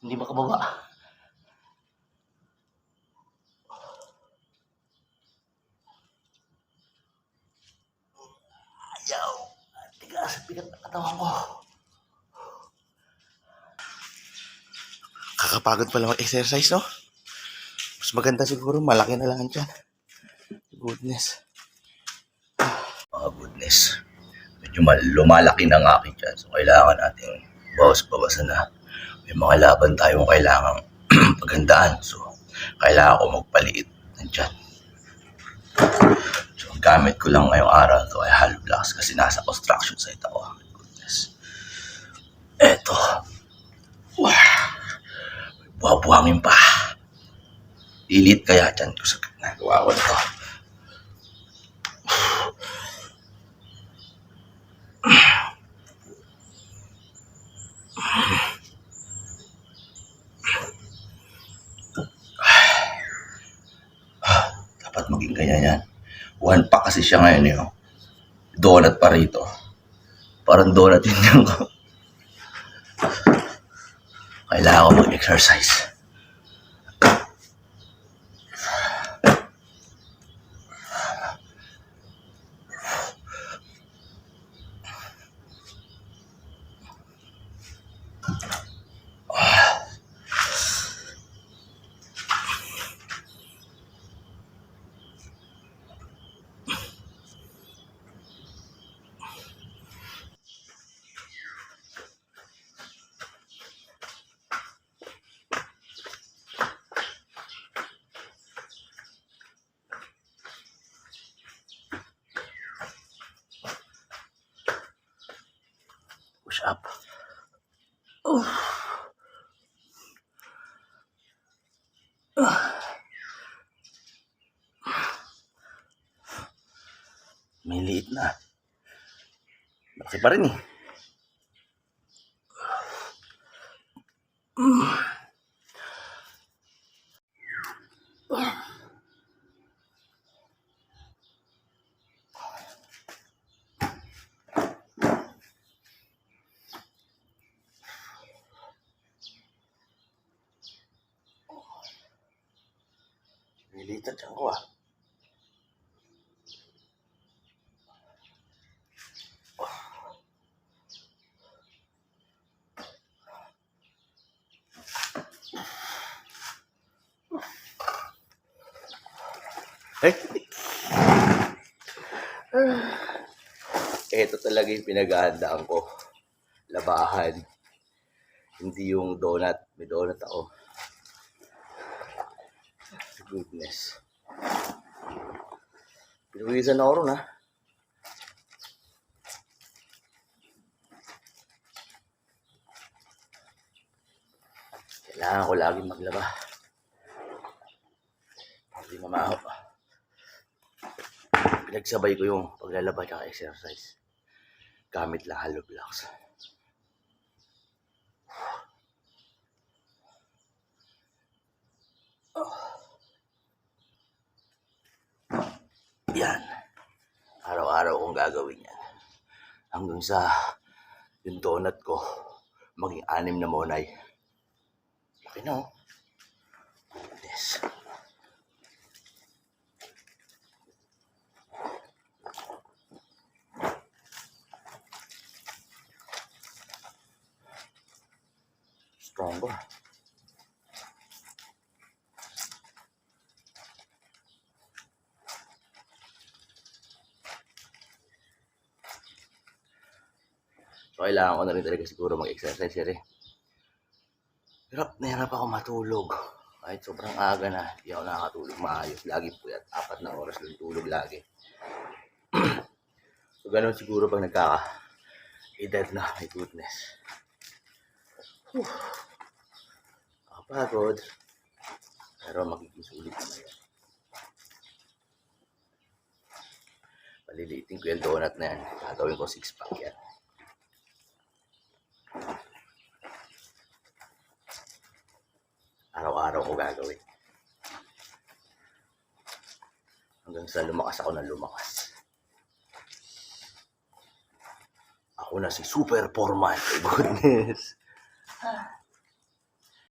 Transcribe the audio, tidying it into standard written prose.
Hindi makababa. Ayaw. Tigas, bigat na katawan ko. Kakapagod pala mag-exercise, no? Mas maganda siguro, malaki na lang dyan. Goodness. Oh, goodness. Medyo lumalaki ng akin dyan. So, kailangan natin bawas-bawasan na. May mga laban tayong kailangang paghandaan. So, kailangan ko magpaliit ng dyan. So, ang gamit ko lang ngayong araw to ay hollow blocks kasi nasa construction site ako. Goodness. Eto. Wow. Buha-buhangin pa. Lilit kaya dyan ko sa nagawa ko ito. Dapat maging ganyan yan. One pack kasi siya ngayon yun. Donut pa rito. Parang donut yun lang ko. Kailangan ko mag-exercise. Push up. May liit na. Malaki pa rin eh. Nilitan dyan ko ah. Eh? Ito talaga yung pinaghahandaan ko. Labahan. Hindi yung donut. May donut ako. Goodness. Pinuwisan ako ron ha. Kailangan ko laging maglaba. Hindi mamaho. Pinagsabay ko yung paglalaba at exercise. Gamit lang hollow blocks. Yan. Araw-araw kong gagawin yan. Hanggang sa yung donut ko maging 6 na monay. Laki na oh. Yes. Stronger. So, kailangan ko na rin talaga siguro mag-exercise eh. Hirap na hirap ako matulog. Kahit sobrang aga na, hindi ako nakakatulog maayos. Lagi po yan. 4 na oras lang tulog lagi. So, ganun siguro pag nagkaka-edad na. My goodness. Nakapagod. Pero magiging sulit naman yan. Paliliitin ko yung donut na yan. Gagawin ko 6-pack yan. Araw-araw ko gagawin. Hanggang sa lumakas ako na lumakas. Ako na si Super Foreman. Goodness.